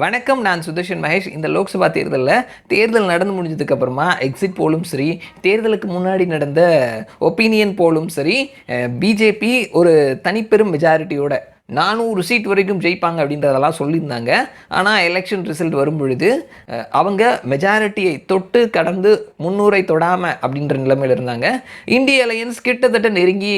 வணக்கம், நான் சுதர்ஷன் மகேஷ். இந்த லோக்சபா தேர்தல் நடந்து முடிஞ்சதுக்கு அப்புறமா எக்ஸிட் போலும் சரி, தேர்தலுக்கு முன்னாடி நடந்த ஒப்பீனியன் போலும் சரி, பிஜேபி ஒரு தனிப்பெரும் மெஜாரிட்டியோட 400 சீட் வரைக்கும் ஜெயிப்பாங்க அப்படின்றதெல்லாம் சொல்லியிருந்தாங்க. ஆனால் எலெக்ஷன் ரிசல்ட் வரும் பொழுது அவங்க மெஜாரிட்டியை தொட்டு கடந்து 300 தொடாமல் அப்படின்ற நிலைமையில் இருந்தாங்க. இந்திய அலையன்ஸ் கிட்டத்தட்ட நெருங்கி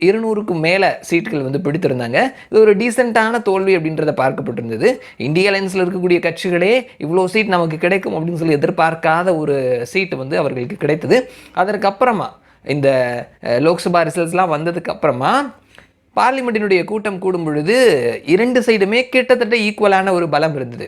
200க்கும் மேலே சீட்டுகள் பிடித்திருந்தாங்க. இது ஒரு டீசெண்டான தோல்வி அப்படின்றத பார்க்கப்பட்டிருந்தது. இந்திய அலையன்ஸில் இருக்கக்கூடிய கட்சிகளே இவ்வளோ சீட் நமக்கு கிடைக்கும் அப்படின்னு சொல்லி எதிர்பார்க்காத ஒரு சீட்டு அவர்களுக்கு கிடைத்தது. அதற்கப்புறமா இந்த லோக்சபா ரிசல்ட்ஸ்லாம் வந்ததுக்கு அப்புறமா பார்லிமெண்ட்டினுடைய கூட்டம் கூடும் பொழுது 2 சைடுமே கிட்டத்தட்ட ஈக்குவலான ஒரு பலம் இருந்தது.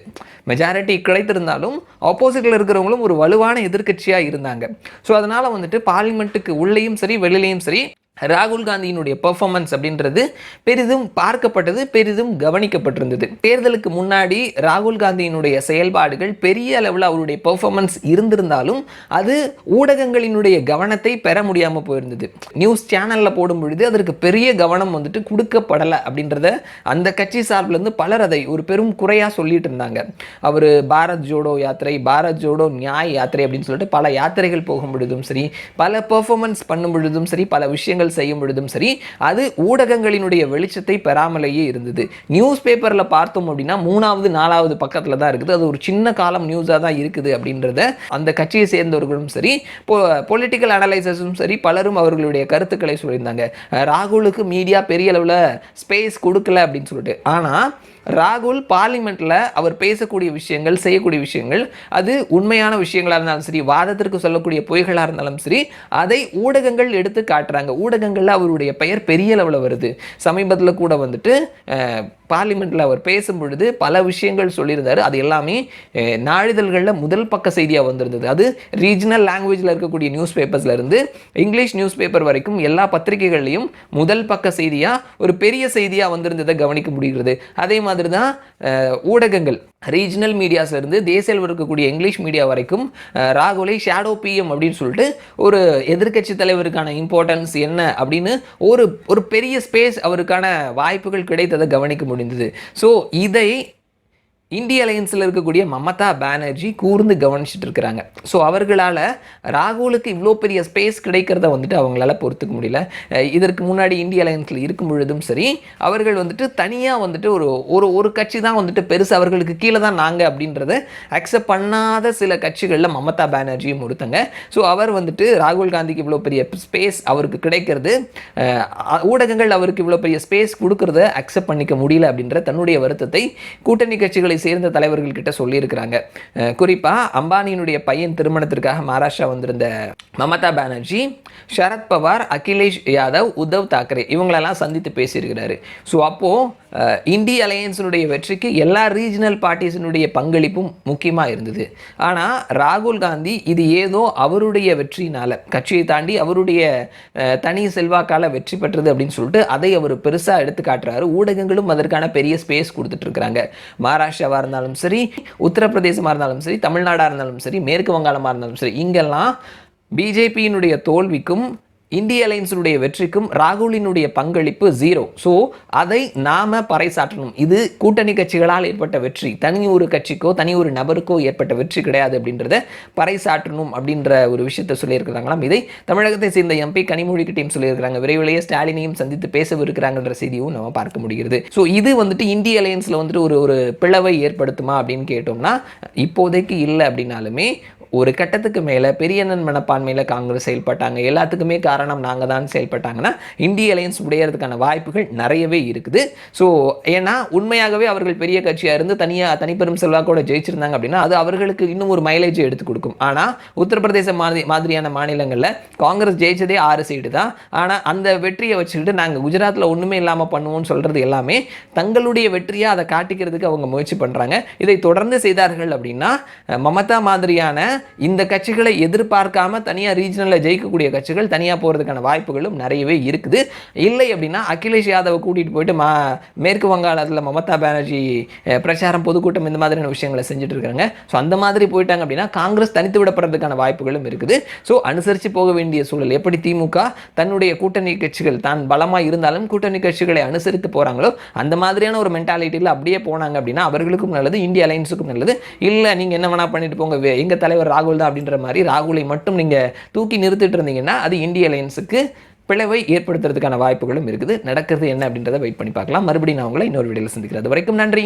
மெஜாரிட்டி கிடைத்திருந்தாலும் ஆப்போசிட்டில் இருக்கிறவங்களும் ஒரு வலுவான எதிர்க்கட்சியாக இருந்தாங்க. ஸோ அதனால் பார்லிமெண்ட்டுக்கு உள்ளேயும் சரி வெளியிலையும் சரி ராகுல் காந்தியினுடைய பெர்ஃபார்மன்ஸ் அப்படின்றது பெரிதும் பார்க்கப்பட்டது, பெரிதும் கவனிக்கப்பட்டிருந்தது. தேர்தலுக்கு முன்னாடி ராகுல் காந்தியினுடைய செயல்பாடுகள் பெரிய அளவில் அவருடைய பெர்ஃபார்மன்ஸ் இருந்திருந்தாலும் அது ஊடகங்களினுடைய கவனத்தை பெற முடியாமல் போயிருந்தது. நியூஸ் சேனலில் போடும் பொழுது அதற்கு பெரிய கவனம் கொடுக்கப்படலை அப்படின்றத அந்த கட்சி சார்பிலேருந்து பலர் அதை ஒரு பெரும் குறையாக சொல்லிட்டு இருந்தாங்க. அவர் பாரத் ஜோடோ யாத்திரை, பாரத் ஜோடோ நியாய் யாத்திரை அப்படின்னு சொல்லிட்டு பல யாத்திரைகள் போகும் பொழுதும் சரி, பல பெர்ஃபார்மன்ஸ் பண்ணும் பொழுதும் சரி, பல விஷயங்கள் செய்யும் பொழுதும் சரி, அது ஊடகங்களினுடைய வெளிச்சத்தை பெறாமலேயே இருந்தது. நியூஸ் பேப்பர்ல பார்த்தோம் அப்படின்னா 3வது 4வது பக்கத்துல தான் இருக்குது. அது ஒரு சின்ன காலம் நியூஸா தான் இருக்குது அப்படின்றத அந்த கட்சியை சேர்ந்தவர்களும் சரி, பொலிட்டிக்கல் அனலைசர்ஸும் சரி, பலரும் அவர்களுடைய கருத்துக்களை சொல்லியிருந்தாங்க. ராகுலுக்கு மீடியா பெரிய அளவில் ஸ்பேஸ் கொடுக்கல அப்படின்னு சொல்லிட்டு. ஆனால் ராகுல் பார்லிமெண்ட்டில் அவர் பேசக்கூடிய விஷயங்கள், செய்யக்கூடிய விஷயங்கள், அது உண்மையான விஷயங்களாக இருந்தாலும் சரி, வாதத்திற்கு சொல்லக்கூடிய பொய்களாக இருந்தாலும் சரி, அதை ஊடகங்கள் எடுத்து காட்டுறாங்க. ஊடகங்களில் அவருடைய பெயர் பெரிய அளவில் வருது. சமீபத்தில் கூட பார்லிமெண்ட்டில் அவர் பேசும் பொழுது பல விஷயங்கள் சொல்லியிருந்தார். அது எல்லாமே நாளிதழ்களில் முதல் பக்க செய்தியாக வந்திருந்தது. அது ரீஜனல் லாங்குவேஜில் இருக்கக்கூடிய நியூஸ் பேப்பர்ஸில் இருந்து இங்கிலீஷ் நியூஸ் பேப்பர் வரைக்கும் எல்லா பத்திரிகைகள்லையும் முதல் பக்க செய்தியாக ஒரு பெரிய செய்தியாக வந்திருந்ததை கவனிக்க முடிகிறது. அதே மாதிரி தான் ஊடகங்கள் ரீஜனல் மீடியாஸ்ல இருந்து தேசிய அளவில் இருக்கக்கூடிய இங்கிலீஷ் மீடியா வரைக்கும் ராகுலை ஷேடோ பிஎம் அப்படின்னு சொல்லிட்டு ஒரு எதிர்க்கட்சி தலைவருக்கான இம்பார்ட்டன்ஸ் என்ன அப்படின்னு ஒரு பெரிய ஸ்பேஸ் அவருக்கான வாய்ப்புகள் கிடைத்ததை கவனிக்க முடிந்தது. ஸோ இதை இந்திய அலையன்ஸில் இருக்கக்கூடிய மமதா பானர்ஜி கூர்ந்து கவனிச்சுட்டு இருக்கிறாங்க. ஸோ அவர்களால் ராகுலுக்கு இவ்வளோ பெரிய ஸ்பேஸ் கிடைக்கிறத அவங்களால பொறுத்துக்க முடியல. இதற்கு முன்னாடி இந்திய அலையன்ஸில் இருக்கும் பொழுதும் சரி, அவர்கள் தனியாக ஒரு கட்சி தான் பெருசு, அவர்களுக்கு கீழே தான் நாங்கள் அப்படின்றத அக்செப்ட் பண்ணாத சில கட்சிகளில் மமதா பானர்ஜியும் ஒருத்தங்க. ஸோ அவர் ராகுல் காந்திக்கு இவ்வளோ பெரிய ஸ்பேஸ் அவருக்கு கிடைக்கிறது, ஊடகங்கள் அவருக்கு இவ்வளோ பெரிய ஸ்பேஸ் கொடுக்கறத அக்செப்ட் பண்ணிக்க முடியல அப்படின்ற தன்னுடைய வருத்தத்தை கூட்டணி கட்சிகளை சேர்ந்த தலைவர்கள் கிட்ட சொல்லியிருக்கிறாங்க. குறிப்பா அம்பானியினுடைய பையன் திருமணத்திற்காக மகாராஷ்டிரா வந்திருந்த மமதா பானர்ஜி சரத் பவார், அகிலேஷ் யாதவ், உத்தவ் தாக்கரே இவங்களெல்லாம் சந்தித்து பேசியிருக்கிறாரு. ஸோ அப்போ இந்திய அலையன்ஸினுடைய வெற்றிக்கு எல்லா ரீஜனல் பார்ட்டிஸினுடைய பங்களிப்பும் முக்கியமாக இருந்தது. ஆனால் ராகுல் காந்தி இது ஏதோ அவருடைய வெற்றினால, கட்சியை தாண்டி அவருடைய தனி செல்வாக்கால வெற்றி பெற்றது அப்படின்னு சொல்லிட்டு அதை அவர் பெருசாக எடுத்து காட்டுறாரு. ஊடகங்களும் அதற்கான பெரிய ஸ்பேஸ் கொடுத்துட்டு இருக்கிறாங்க. மகாராஷ்டிராவாக இருந்தாலும் சரி, உத்தரப்பிரதேசமாக இருந்தாலும் சரி, தமிழ்நாடாக இருந்தாலும் சரி, மேற்கு வங்காளமாக இருந்தாலும் சரி, இங்கெல்லாம் பிஜேபியினுடைய தோல்விக்கும் இந்திய அலையன்ஸினுடைய வெற்றிக்கும் ராகுலினுடைய பங்களிப்பு 0. ஸோ அதை நாம பறைசாற்றணும். இது கூட்டணி கட்சிகளால் ஏற்பட்ட வெற்றி, தனி ஒரு கட்சிக்கோ தனி ஒரு நபருக்கோ ஏற்பட்ட வெற்றி கிடையாது அப்படின்றத பறைசாற்றணும் அப்படின்ற ஒரு விஷயத்தை சொல்லியிருக்கிறாங்களாம். இதை தமிழகத்தை சேர்ந்த எம்பி கனிமொழிக்கு டீம் சொல்லியிருக்கிறாங்க. விரைவிலேயே ஸ்டாலினையும் சந்தித்து பேசவிருக்கிறாங்கன்ற செய்தியும் நம்ம பார்க்க முடிகிறது. ஸோ இது இந்திய அலையன்ஸில் ஒரு பிளவை ஏற்படுத்துமா அப்படின்னு கேட்டோம்னா இப்போதைக்கு இல்லை. அப்படின்னாலுமே ஒரு கட்டத்துக்கு மேலே பெரியண்ணன் மனப்பான்மையில் காங்கிரஸ் செயல்பட்டாங்க, எல்லாத்துக்குமே காரணம் நாங்கள் தான் செயல்பட்டாங்கன்னா இந்திய அலையன்ஸ் உடையறதுக்கான வாய்ப்புகள் நிறையவே இருக்குது. ஸோ ஏன்னா உண்மையாகவே அவர்கள் பெரிய கட்சியாக இருந்து தனிப்பெரும் செல்வாக்கோட ஜெயிச்சிருந்தாங்க அப்படின்னா அது அவர்களுக்கு இன்னும் ஒரு மைலேஜ் எடுத்து கொடுக்கும். ஆனால் உத்தரப்பிரதேச மாதிரியான மாநிலங்களில் காங்கிரஸ் ஜெயிச்சதே 6 சீட்டு தான். ஆனால் அந்த வெற்றியை வச்சுக்கிட்டு நாங்கள் குஜராத்தில் ஒன்றுமே இல்லாமல் பண்ணுவோம்னு சொல்கிறது எல்லாமே தங்களுடைய வெற்றியாக அதை காட்டிக்கிறதுக்கு அவங்க முயற்சி பண்ணுறாங்க. இதை தொடர்ந்து செய்தார்கள் அப்படின்னா மமதா மாதிரியான இந்த கட்சிகளை எதிர்பார்க்காம தனியாக ரீஜனலில் ஜெயிக்கக்கூடிய கட்சிகள் தனியாக போகிறதுக்கான வாய்ப்புகளும் நிறையவே இருக்குது. இல்லை அப்படின்னா அகிலேஷ் யாதவை கூட்டிகிட்டு போயிட்டு மேற்கு வங்காளத்தில் மமதா பானர்ஜி பிரச்சாரம் பொதுக்கூட்டம் இந்த மாதிரியான விஷயங்களை செஞ்சுட்டு இருக்காங்க. ஸோ அந்த மாதிரி போயிட்டாங்க அப்படின்னா காங்கிரஸ் தனித்து விடப்படுறதுக்கான வாய்ப்புகளும் இருக்குது. ஸோ அனுசரித்து போக வேண்டிய சூழல். எப்படி திமுக தன்னுடைய கூட்டணி கட்சிகள் தான் பலமாக இருந்தாலும் கூட்டணி கட்சிகளை அனுசரித்து போகிறாங்களோ அந்த மாதிரியான ஒரு மென்டாலிட்டியில் அப்படியே போனாங்க அப்படின்னா அவர்களுக்கும் நல்லது, இந்திய அலையன்ஸுக்கும் நல்லது. இல்லை நீங்கள் என்ன வேணா பண்ணிட்டு போங்க, எங்கள் தலைவர் ராகுல் தான் அப்படின்ற மாதிரி ராகுலை மட்டும் நீங்கள் தூக்கி நிறுத்திட்டு இருந்தீங்கன்னா அது இந்திய அலையன்ஸுக்கு பிளவை ஏற்படுத்துறதுக்கான வாய்ப்புகளும் இருக்குது. நடக்கிறது என்ன அப்படின்றத வெயிட் பண்ணி பார்க்கலாம். மறுபடியும் நான் உங்களை இன்னொரு வீடியோவில் சந்திக்கிறேன். அது வரைக்கும் நன்றி.